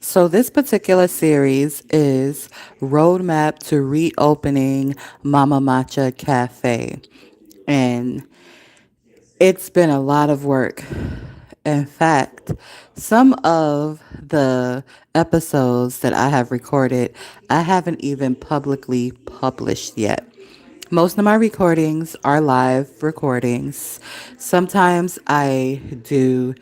So, this particular series is Roadmap to Reopening Mama Matcha Cafe. And it's been a lot of work. In fact, some of the episodes that I have recorded, I haven't even publicly published yet. Most of my recordings are live recordings. Sometimes I do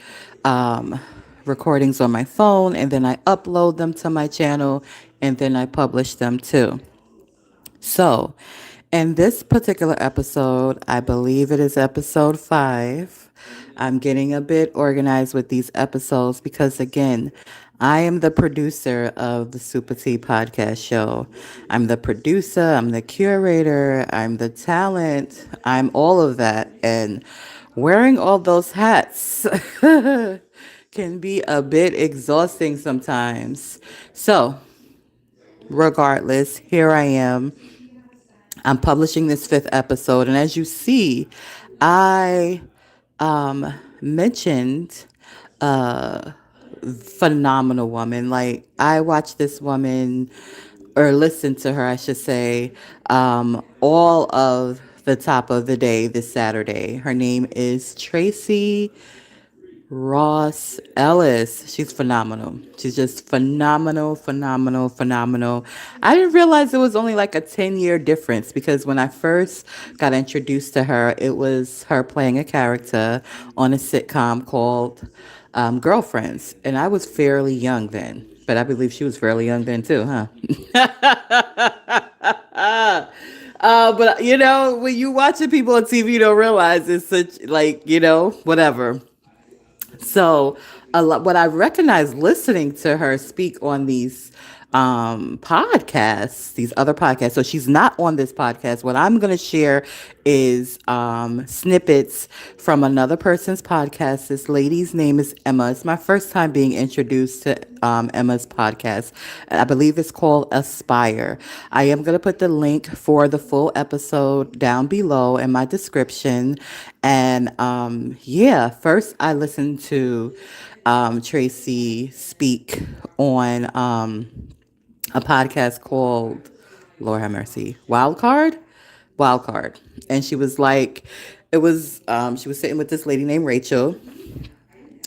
um, recordings on my phone and then I upload them to my channel and then I publish them too. So, in this particular episode, I believe it is episode 5. I'm getting a bit organized with these episodes because, again, I am the producer of the Super T podcast show. I'm the producer, I'm the curator, I'm the talent, I'm all of that. And wearing all those hats can be a bit exhausting sometimes. So, regardless, here I am. I'm publishing this 5th episode. And as you see, I mentioned a phenomenal woman. Like, I watched this woman, or listened to her, I should say, all of the top of the day this Saturday. Her name is Tracee Ross Ellis. She's phenomenal. She's just phenomenal, phenomenal, phenomenal. I didn't realize it was only like a 10-year difference because when I first got introduced to her, it was her playing a character on a sitcom called Girlfriends. And I was fairly young then. But I believe she was fairly young then too, huh? But when you watching people on TV, you don't realize it's such like, whatever. So, what I recognize listening to her speak on these podcasts, these other podcasts. So she's not on this podcast. What I'm going to share is snippets from another person's podcast. This lady's name is Emma. It's my first time being introduced to Emma's podcast. I believe it's called Aspire. I am going to put the link for the full episode down below in my description. And yeah, first I listened to Tracee speak on a podcast called, Lord have mercy, Wild Card. And she was like, she was sitting with this lady named Rachel,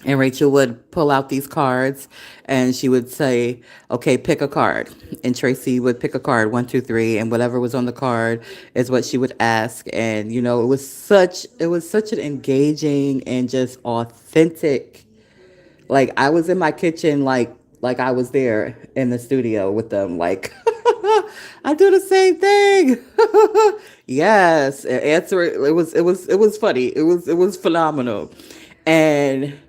and Rachel would pull out these cards and she would say, okay, pick a card. And Tracee would pick a card, one, two, three, and whatever was on the card is what she would ask. And, it was such an engaging and just authentic, like I was in my kitchen, like I was there in the studio with them, like I do the same thing. Yes, answer it. It was funny. It was phenomenal. And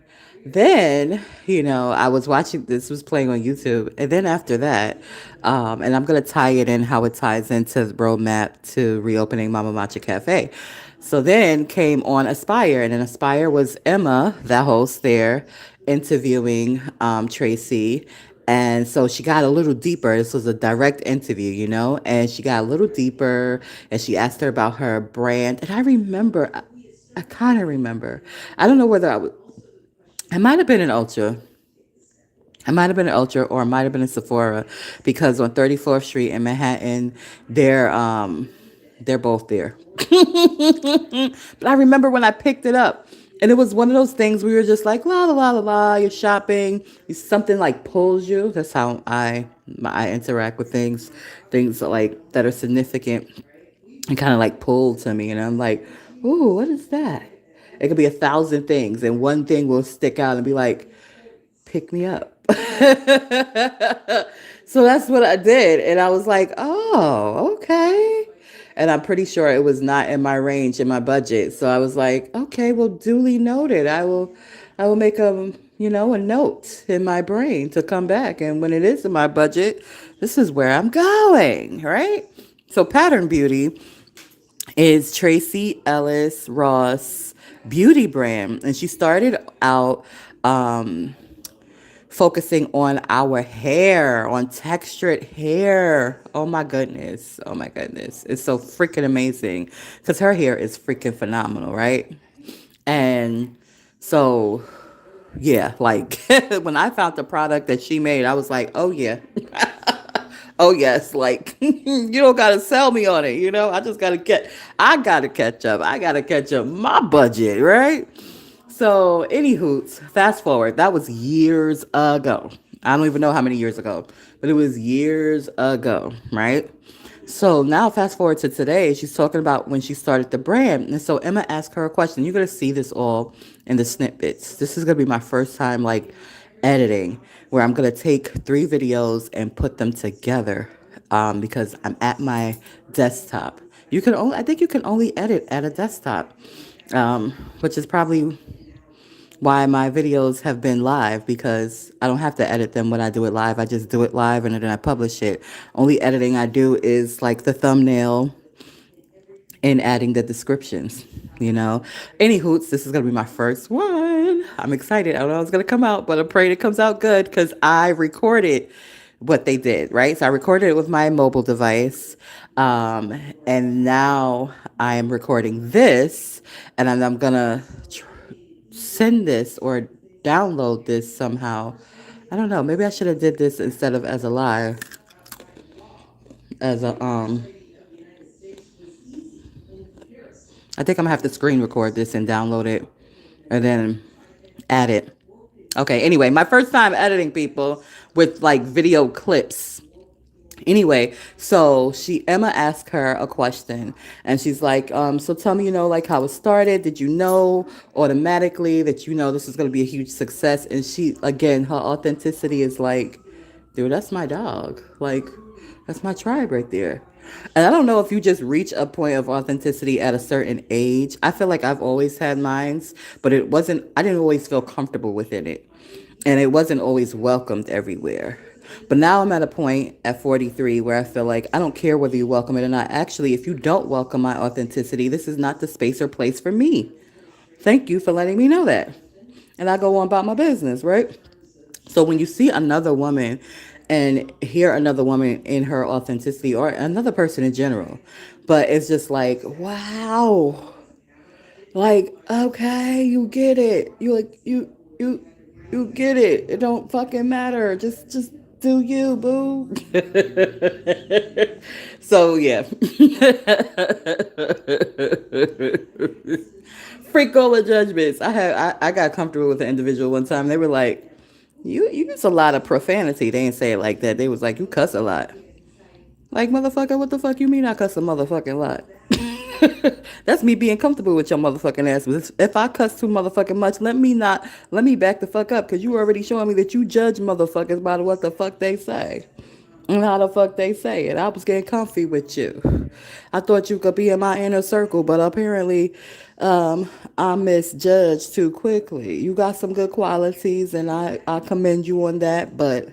then, I was watching, this was playing on YouTube. And then after that, and I'm going to tie it in how it ties into the roadmap to reopening Mama Matcha Cafe. So then came on Aspire, and then Aspire was Emma, the host there, interviewing Tracee. And so she got a little deeper. This was a direct interview, and she got a little deeper and she asked her about her brand. And I remember, I kind of remember, I don't know whether I might have been an Ultra. I might have been an Ultra or I might have been a Sephora because on 34th Street in Manhattan, they're both there. But I remember when I picked it up and it was one of those things we were just like la la la la la, you're shopping, something like pulls you. That's how I interact with things like that are significant and kind of like pulled to me, and I'm like, ooh, what is that? It could be 1,000 things and one thing will stick out and be like, pick me up. So that's what I did. And I was like, oh, okay. And I'm pretty sure it was not in my range, in my budget. So I was like, okay, well, duly noted. I will make a note in my brain to come back. And when it is in my budget, this is where I'm going, right? So Pattern Beauty is Tracee Ellis Ross beauty brand. And she started out focusing on our hair, on textured hair. Oh my goodness. Oh my goodness. It's so freaking amazing because her hair is freaking phenomenal, right? And so yeah, like when I found the product that she made, I was like, oh yeah, oh yes, like you don't gotta sell me on it, you know. I gotta catch up. I gotta catch up my budget, right? So, any hoots, fast forward. That was years ago. I don't even know how many years ago, but it was years ago, right? So now fast forward to today, she's talking about when she started the brand. And so Emma asked her a question. You're gonna see this all in the snippets. This is gonna be my first time like editing, where I'm gonna take 3 videos and put them together. Because I'm at my desktop. I think you can only edit at a desktop, which is probably why my videos have been live, because I don't have to edit them when I do it live. I just do it live and then I publish it. Only editing I do is like the thumbnail and adding the descriptions, you know. Any hoots, this is gonna be my first one. I'm excited. I don't know how it's gonna come out, but I'm praying it comes out good because I recorded what they did, right? So I recorded it with my mobile device. And now I'm recording this, and I'm gonna send this or download this somehow. I don't know. Maybe I should have did this instead of as a live, as a I think I'm gonna have to screen record this and download it, and then add it. Okay. Anyway, my first time editing, people, with like video clips. Anyway, so Emma asked her a question, and she's like, so tell me, like how it started. Did you know automatically that this is gonna be a huge success? And she, again, her authenticity is like, dude, that's my dog. Like, that's my tribe right there. And I don't know if you just reach a point of authenticity at a certain age. I feel like I've always had mines, but I didn't always feel comfortable within it. And it wasn't always welcomed everywhere. But now I'm at a point at 43 where I feel like I don't care whether you welcome it or not. Actually, if you don't welcome my authenticity, this is not the space or place for me. Thank you for letting me know that. And I go on about my business, right? So when you see another woman and hear another woman in her authenticity, or another person in general, but it's just like, wow, like, okay, you get it. You get it. It don't fucking matter. Just do you, boo. So yeah. Freak all the judgments. I got comfortable with an individual one time. They were like, you use a lot of profanity. They didn't say it like that. They was like, you cuss a lot. Like, motherfucker, what the fuck you mean I cuss a motherfucking lot? That's me being comfortable with your motherfucking ass. If I cuss too motherfucking much, let me back the fuck up, because you already showing me that you judge motherfuckers by what the fuck they say and how the fuck they say it. I was getting comfy with you. I thought you could be in my inner circle, but apparently I misjudged too quickly. You got some good qualities, and I commend you on that, but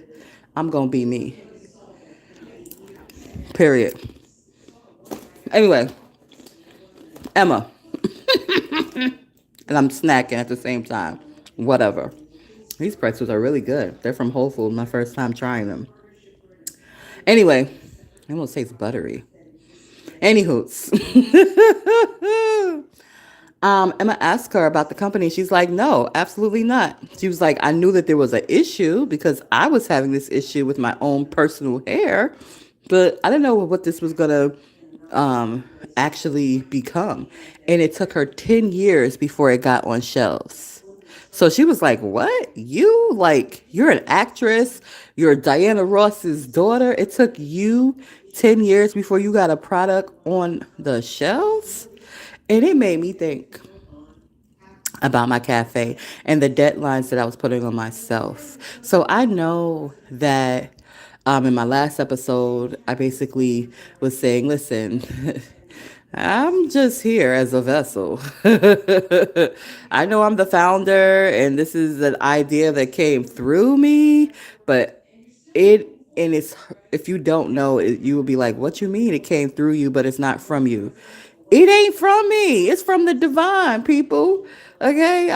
I'm gonna be me. Period. Anyway, Emma. And I'm snacking at the same time. Whatever. These pretzels are really good. They're from Whole Foods. My first time trying them. Anyway, they almost taste buttery. Anywhoots. Emma asked her about the company. She's like, no, absolutely not. She was like, I knew that there was an issue because I was having this issue with my own personal hair, but I didn't know what this was going to actually become. And it took her 10 years before it got on shelves. So she was like, what? You're an actress. You're Diana Ross's daughter. It took you 10 years before you got a product on the shelves? And it made me think about my cafe and the deadlines that I was putting on myself. So I know that in my last episode, I basically was saying, listen, I'm just here as a vessel. I know I'm the founder and this is an idea that came through me, but if you don't know, you will be like, what you mean it came through you, but it's not from you? It ain't from me. It's from the divine, people. Okay?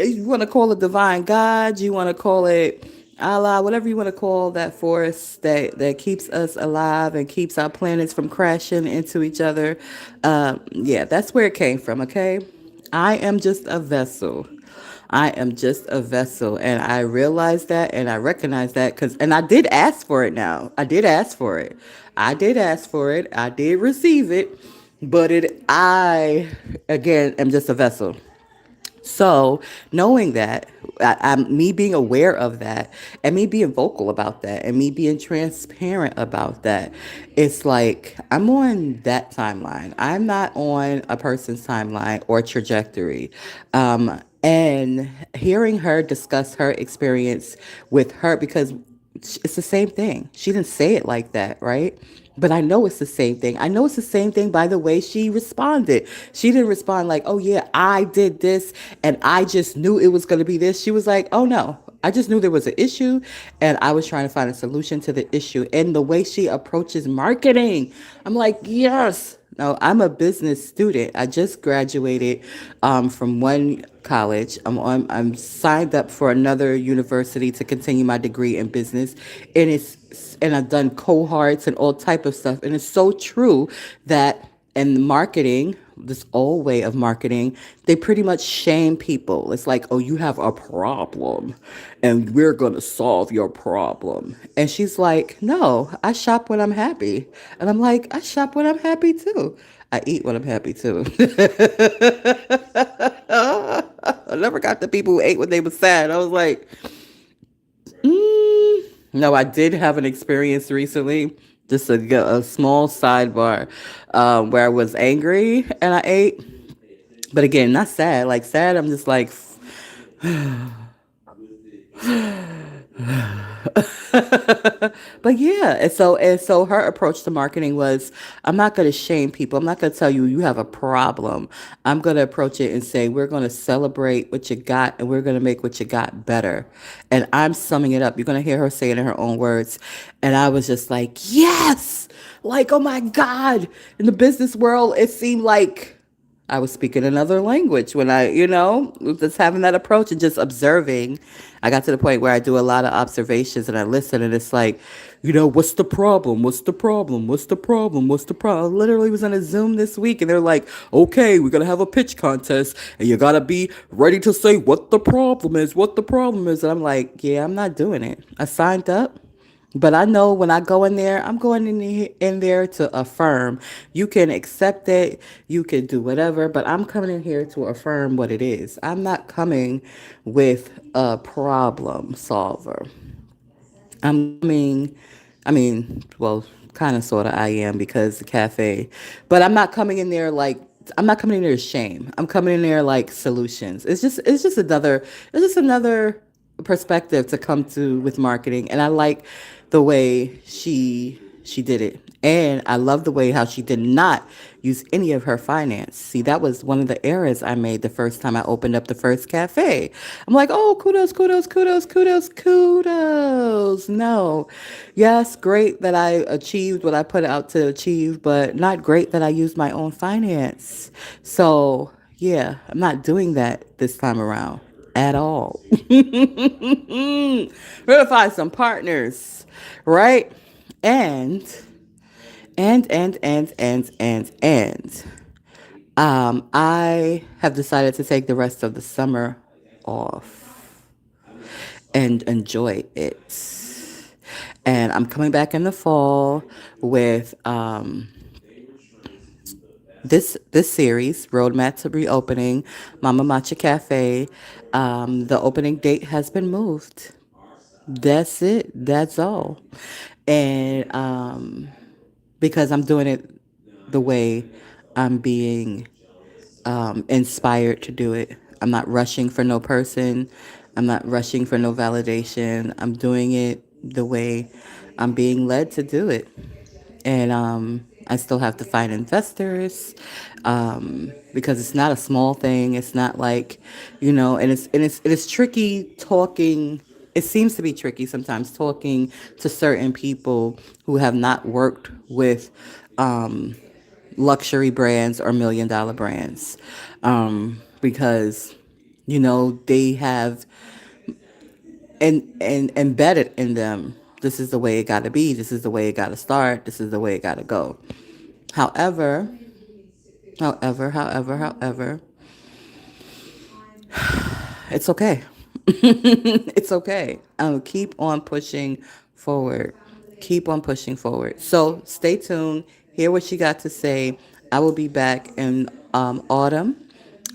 You want to call it divine God, you want to call it Allah, whatever you want to call that force that keeps us alive and keeps our planets from crashing into each other. Yeah, that's where it came from, okay? I am just a vessel. I am just a vessel. And I realized that and I recognize that and I did ask for it now. I did ask for it. I did ask for it. I did receive it. But I, again, am just a vessel. So knowing that, me being aware of that, and me being vocal about that, and me being transparent about that, it's like I'm on that timeline. I'm not on a person's timeline or trajectory. And hearing her discuss her experience with her, because it's the same thing. She didn't say it like that, right? But I know it's the same thing. I know it's the same thing by the way she responded. She didn't respond like, oh, yeah, I did this and I just knew it was going to be this. She was like, oh, no, I just knew there was an issue and I was trying to find a solution to the issue. And the way she approaches marketing, I'm like, yes. No, I'm a business student. I just graduated from one college. I'm signed up for another university to continue my degree in business, and I've done cohorts and all type of stuff. And it's so true that in marketing, this old way of marketing, they pretty much shame people. It's like, oh, you have a problem and we're going to solve your problem. And she's like, no, I shop when I'm happy. And I'm like, I shop when I'm happy too. I eat when I'm happy too. I never got the people who ate when they were sad. I was like, no, I did have an experience recently, just a small sidebar, where I was angry and I ate. But again, not sad. Like sad, I'm just like, but yeah, and so her approach to marketing was, I'm not going to shame people. I'm not going to tell you you have a problem. I'm going to approach it and say we're going to celebrate what you got and we're going to make what you got better. And I'm summing it up. You're going to hear her say it in her own words. And I was just like, yes, like oh my god. In the business world, it seemed like I was speaking another language when just having that approach and just observing. I got to the point where I do a lot of observations and I listen, and it's like, what's the problem? What's the problem? What's the problem? What's the problem? I literally was on a Zoom this week and they're like, okay, we're going to have a pitch contest and you got to be ready to say what the problem is, what the problem is. And I'm like, yeah, I'm not doing it. I signed up. But I know when I go in there, I'm going in there to affirm. You can accept it, you can do whatever, but I'm coming in here to affirm what it is. I'm not coming with a problem solver. I'm coming, I mean, well, kind of sort of I am because the cafe, but I'm not coming in there to shame. I'm coming in there like solutions. It's just another perspective to come to with marketing, and I like the way she did it. And I love the way how she did not use any of her finance. See, that was one of the errors I made the first time I opened up the first cafe. I'm like, oh, kudos, kudos, kudos, kudos, kudos. No. Yes, great that I achieved what I put out to achieve, but not great that I used my own finance. So, yeah, I'm not doing that this time around at all. We're gonna find some partners, right? And I have decided to take the rest of the summer off and enjoy it. And I'm coming back in the fall with this series, Roadmap to Reopening, Mama Matcha Cafe. The opening date has been moved. That's it. That's all. And because I'm doing it the way I'm being inspired to do it. I'm not rushing for no person. I'm not rushing for no validation. I'm doing it the way I'm being led to do it. And I still have to find investors because it's not a small thing. It's not like, and it's tricky talking. It seems to be tricky sometimes talking to certain people who have not worked with luxury brands or $1 million brands because they have and embedded in them, this is the way it got to be, this is the way it got to start, this is the way it got to go. However, It's okay. It's okay. Keep on pushing forward. Keep on pushing forward. So stay tuned. Hear what she got to say. I will be back in autumn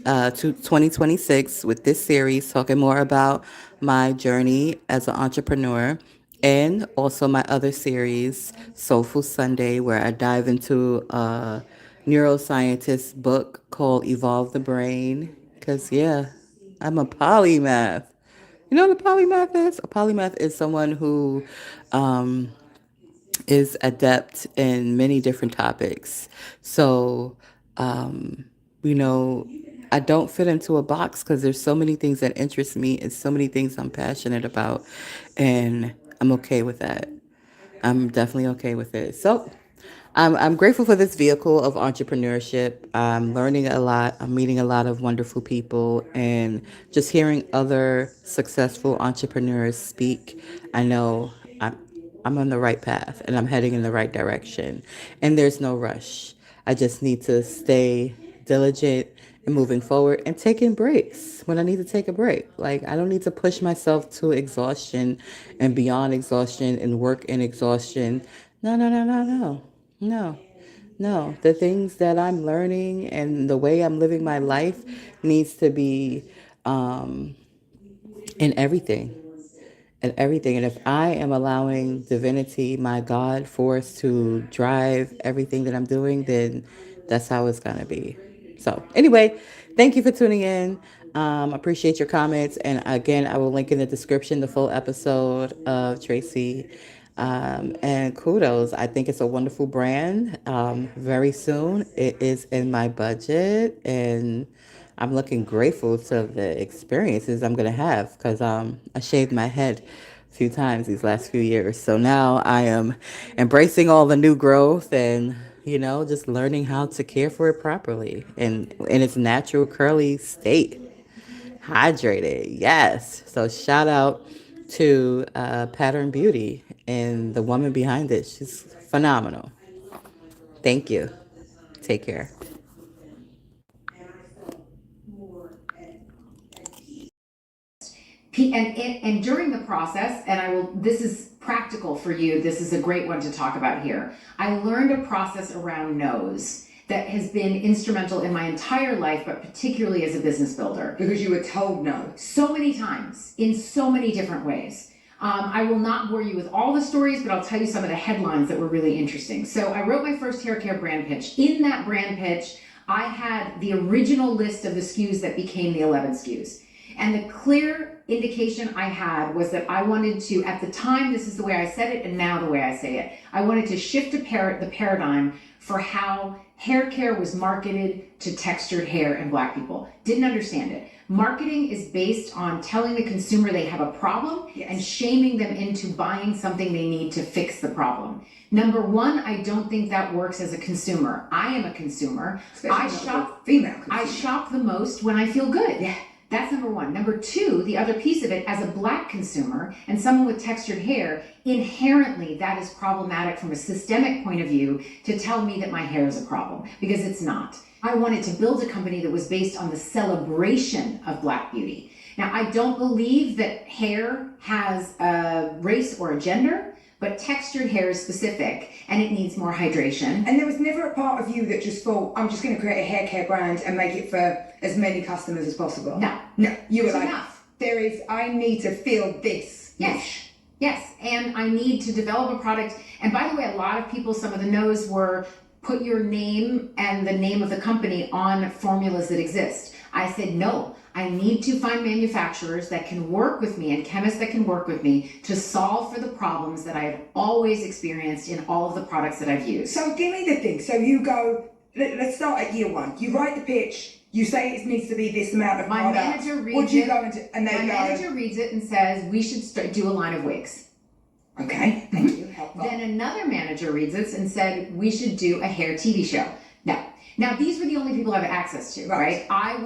to 2026 with this series, talking more about my journey as an entrepreneur and also my other series, Soulful Sunday, where I dive into a neuroscientist book called Evolve the Brain. Because, yeah, I'm a polymath. You know what a polymath is? A polymath is someone who um, is adept in many different topics. So, um, you know, I don't fit into a box because there's so many things that interest me and so many things I'm passionate about, and I'm okay with that. I'm definitely okay with it. So, I'm grateful for this vehicle of entrepreneurship. I'm learning a lot. I'm meeting a lot of wonderful people and just hearing other successful entrepreneurs speak. I know I'm, I'm on the right path and I'm heading in the right direction. And there's no rush. I just need to stay diligent and moving forward and taking breaks when I need to take a break. Like, I don't need to push myself to exhaustion and beyond exhaustion and work in exhaustion. No, no, no, no, no. No, no. The things that I'm learning and the way I'm living my life needs to be um, in everything. And everything. And if I am allowing divinity, my God force, to drive everything that I'm doing, then that's how it's going to be. So, anyway, thank you for tuning in. Appreciate your comments. And again, I will link in the description the full episode of Tracee. And kudos. I think it's a wonderful brand. Very soon, it is in my budget. And I'm looking grateful to the experiences I'm gonna have because I shaved my head a few times these last few years. So now I am embracing all the new growth and just learning how to care for it properly and in its natural curly state. Hydrated, yes. So shout out to Pattern Beauty and the woman behind it. She's phenomenal. Thank you. Take care. And during the process, and this is practical for you, this is a great one to talk about here. I learned a process around no's that has been instrumental in my entire life, but particularly as a business builder. Because you were told no. So many times, in so many different ways. I will not bore you with all the stories, but I'll tell you some of the headlines that were really interesting. So I wrote my first hair care brand pitch. In that brand pitch, I had the original list of the SKUs that became the 11 SKUs. And the clear indication I had was that I wanted to, at the time, this is the way I said it, and now the way I say it, I wanted to shift the paradigm for how hair care was marketed to textured hair and Black people. Didn't understand it. Marketing is based on telling the consumer they have a problem, yes, and shaming them into buying something they need to fix the problem. Number one, I don't think that works as a consumer. I am a consumer. I shop the most when I feel good. Yeah. That's number one. Number two, the other piece of it, as a Black consumer and someone with textured hair, inherently that is problematic from a systemic point of view to tell me that my hair is a problem, because it's not. I wanted to build a company that was based on the celebration of Black beauty. Now, I don't believe that hair has a race or a gender, but textured hair is specific and it needs more hydration. And there was never a part of you that just thought, I'm just going to create a hair care brand and make it for as many customers as possible. No. You were like, enough. I need to feel this. Yes. Yes, and I need to develop a product. And by the way, a lot of people, some of the no's were put your name and the name of the company on formulas that exist. I said, no, I need to find manufacturers that can work with me and chemists that can work with me to solve for the problems that I have always experienced in all of the products that I've used. So give me the thing. So you go, let's start at year one. You write the pitch. You say it needs to be this amount of my product. Manager reads what do you it, go into? And they my manager reads it and says, we should do a line of wigs. Okay, thank you. Then another manager reads it and said, we should do a hair TV show. Now these were the only people I have access to, right? I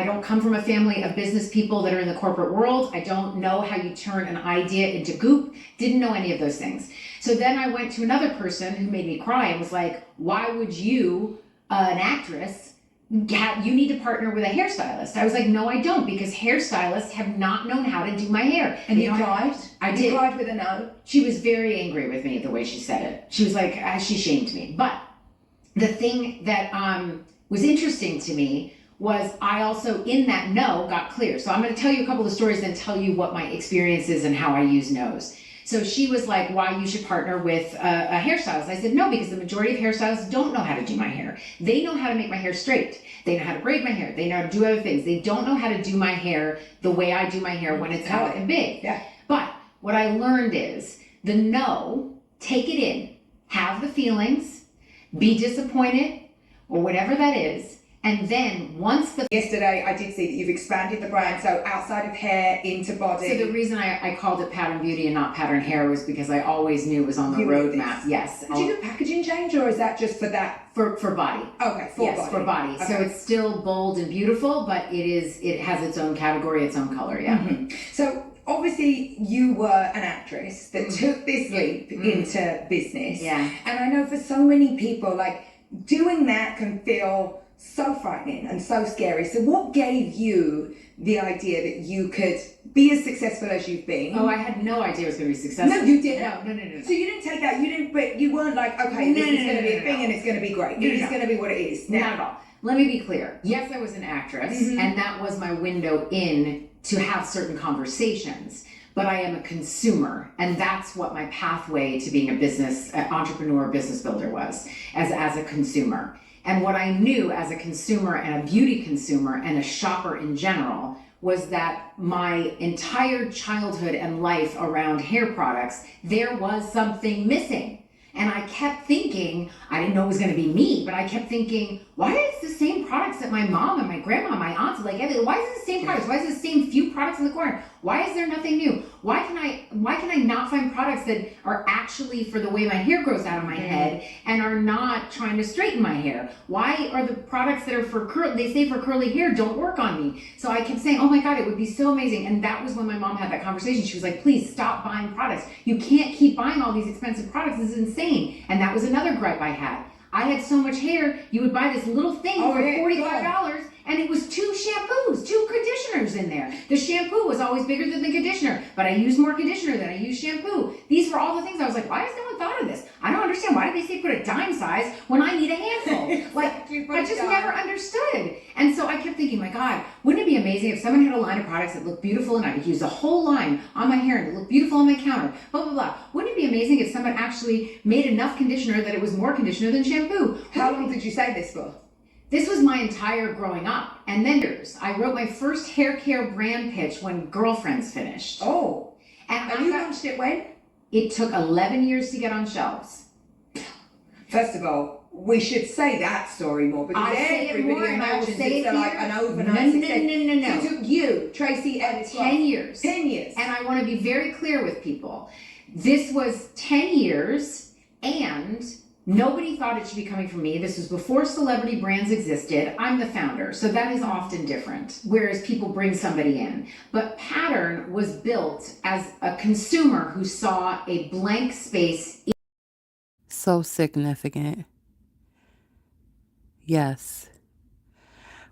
don't come from a family of business people that are in the corporate world. I don't know how you turn an idea into goop. Didn't know any of those things. So then I went to another person who made me cry and was like, why would you, an actress, you need to partner with a hairstylist. I was like, no, I don't, because hairstylists have not known how to do my hair. And you cried? I did. You cried with a no? She was very angry with me the way she said it. She was like, she shamed me. But the thing that was interesting to me was I also, in that no, got clear. So I'm going to tell you a couple of stories, then tell you what my experience is and how I use no's. So she was like, why you should partner with a hairstylist. I said, no, because the majority of hairstylists don't know how to do my hair. They know how to make my hair straight. They know how to braid my hair. They know how to do other things. They don't know how to do my hair the way I do my hair when it's out and big. Yeah. But what I learned is the no, take it in, have the feelings, be disappointed, or whatever that is. And then once the... Yesterday, I did see that you've expanded the brand, so outside of hair, into body. So the reason I called it Pattern Beauty and not Pattern Hair was because I always knew it was on the roadmap. Yes. Did you do a packaging change, or is that just for that? For body. Okay, yes, for body. Okay. So it's still bold and beautiful, but it has its own category, its own color, yeah. Mm-hmm. So obviously you were an actress that took this leap into business. Yeah. And I know for so many people, like, doing that can feel so frightening and so scary. So what gave you the idea that you could be as successful as you've been? Oh, I had no idea it was going to be successful. No, you didn't. No. So you didn't take that. But you weren't like, okay, this is going to be a thing and it's going to be great. It is going to be what it is. Not at all. Let me be clear. Yes, I was an actress, and that was my window in to have certain conversations. But I am a consumer, and that's what my pathway to being a business entrepreneur, business builder was, as a consumer. And what I knew as a consumer and a beauty consumer and a shopper in general was that my entire childhood and life around hair products, there was something missing. And I kept thinking, I didn't know it was going to be me, but I kept thinking, why is it the same products that my mom and my grandma, my aunts, like, why is it the same products? Why is it the same few products in the corner? Why is there nothing new? Why can I not find products that are actually for the way my hair grows out of my head and are not trying to straighten my hair? Why are the products that are for they say for curly hair don't work on me? So I kept saying, oh my God, it would be so amazing. And that was when my mom had that conversation. She was like, please stop buying products. You can't keep buying all these expensive products. This is insane. And that was another gripe I had. I had so much hair, you would buy this little thing for $45, and it was 2 shampoos, 2 conditioners in there. The shampoo was always bigger than the conditioner, but I used more conditioner than I used shampoo. These were all the things I was like, why has no one thought of this? I don't understand. Why did they say put a dime size when I need a handful? Like, I just never understood. And so I kept thinking, my God, wouldn't it be amazing if someone had a line of products that looked beautiful and I could use the whole line on my hair and it looked beautiful on my counter, blah, blah, blah. Wouldn't it be amazing if someone actually made enough conditioner that it was more conditioner than shampoo? How long did you say this for? This was my entire growing up. And then I wrote my first hair care brand pitch when Girlfriends finished. Oh. And you launched it when? It took 11 years to get on shelves. First of all, we should say that story more, because everybody imagines it's like an overnight success. No. So it took you, Tracee Ellis Ross, 10 years. 10 years. And I want to be very clear with people. This was 10 years, and nobody thought it should be coming from me. This was before celebrity brands existed. I'm the founder, so that is often different, whereas people bring somebody in. But Pattern was built as a consumer who saw a blank space. So significant. Yes.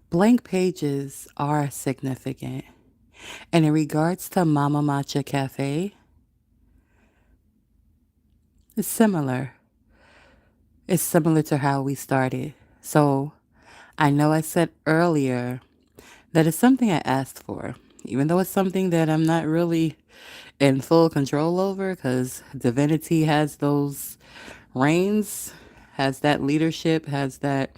Blank pages are significant. And in regards to Mama Matcha Cafe, it's similar. It's similar to how we started. So I know I said earlier that it's something I asked for, even though it's something that I'm not really in full control over, because divinity has those reins, has that leadership, has that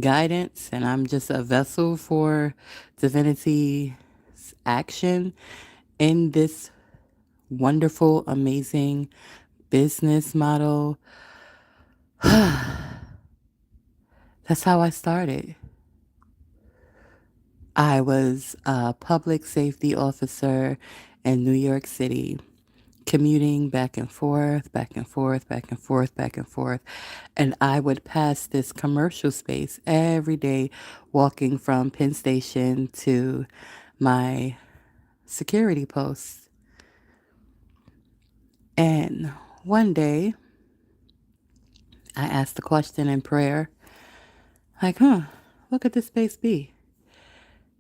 guidance, and I'm just a vessel for divinity's action in this wonderful, amazing business model. That's how I started. I was a public safety officer in New York City, commuting back and forth, back and forth, back and forth, back and forth. And I would pass this commercial space every day, walking from Penn Station to my security post. And one day, I asked the question in prayer, like, what could this space be?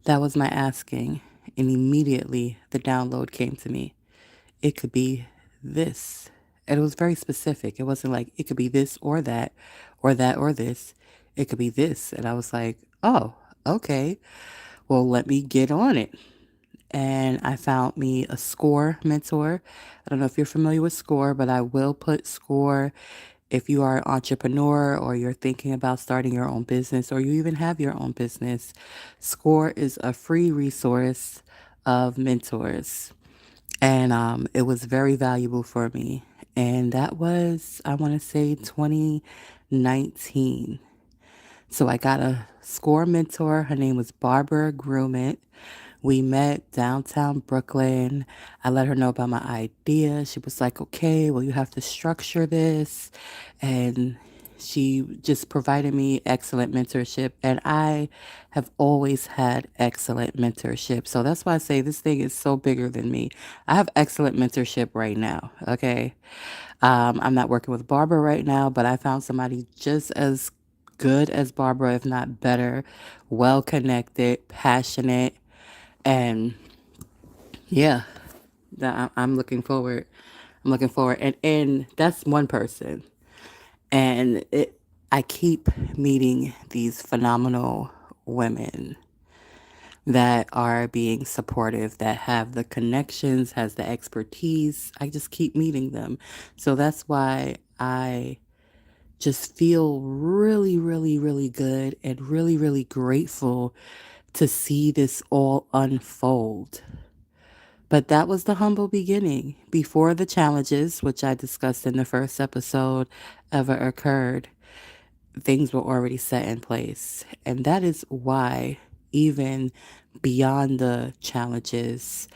That was my asking, and immediately the download came to me. It could be this. And it was very specific. It wasn't like it could be this or that or this. It could be this. And I was like, oh, okay. Well, let me get on it. And I found me a SCORE mentor. I don't know if you're familiar with SCORE, but I will put SCORE if you are an entrepreneur or you're thinking about starting your own business or you even have your own business. SCORE is a free resource of mentors. And it was very valuable for me. And that was, I want to say, 2019. So I got a SCORE mentor. Her name was Barbara Grumit. We met downtown Brooklyn. I let her know about my idea. She was like, okay, well, you have to structure this. And she just provided me excellent mentorship. And I have always had excellent mentorship. So that's why I say this thing is so bigger than me. I have excellent mentorship right now. Okay. I'm not working with Barbara right now, but I found somebody just as good as Barbara, if not better, well connected, passionate, and yeah, I'm looking forward. I'm looking forward, and that's one person. And I keep meeting these phenomenal women that are being supportive, that have the connections, has the expertise. I just keep meeting them, so that's why I just feel really, really, really good and really, really grateful to see this all unfold. But that was the humble beginning. Before the challenges, which I discussed in the first episode, ever occurred, things were already set in place. And that is why, even beyond the challenges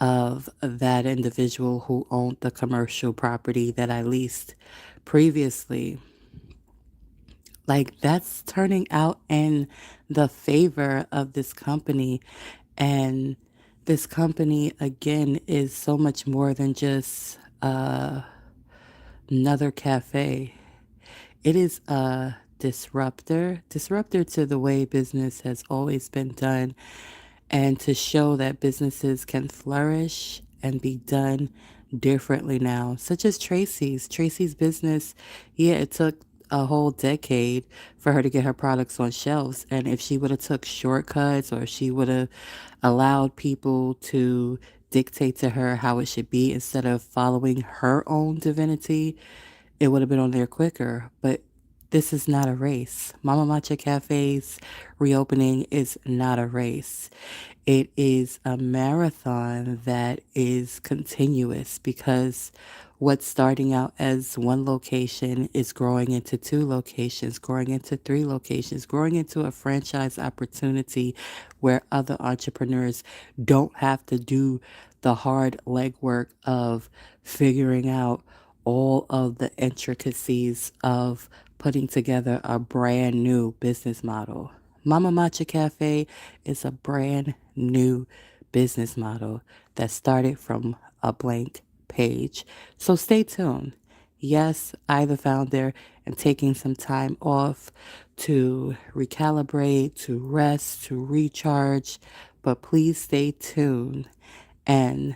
of that individual who owned the commercial property that I leased previously, like that's turning out in the favor of this company. And this company, again, is so much more than just another cafe. It is a disruptor to the way business has always been done, and to show that businesses can flourish and be done differently now, such as Tracee's business. Yeah, it took a whole decade for her to get her products on shelves, and if she would have took shortcuts, or she would have allowed people to dictate to her how it should be instead of following her own divinity, it would have been on there quicker. But this is not a race. Mama Matcha Cafe's reopening is not a race. It is a marathon that is continuous, because what's starting out as one location is growing into two locations, growing into three locations, growing into a franchise opportunity where other entrepreneurs don't have to do the hard legwork of figuring out all of the intricacies of putting together a brand new business model. Mama Matcha Cafe is a brand new business model that started from a blank page. So stay tuned. Yes, I, the founder, am taking some time off to recalibrate, to rest, to recharge, but please stay tuned and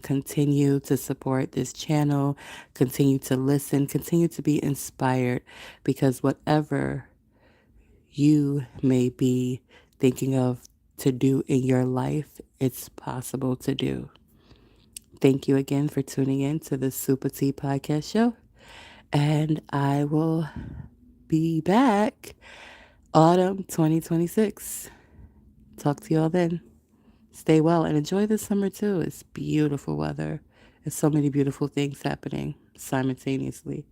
continue to support this channel, continue to listen, continue to be inspired, because whatever you may be thinking of to do in your life, it's possible to do. Thank you again for tuning in to the Super Tea Podcast Show, and I will be back autumn 2026. Talk to y'all then. Stay well and enjoy the summer too. It's beautiful weather. There's so many beautiful things happening simultaneously.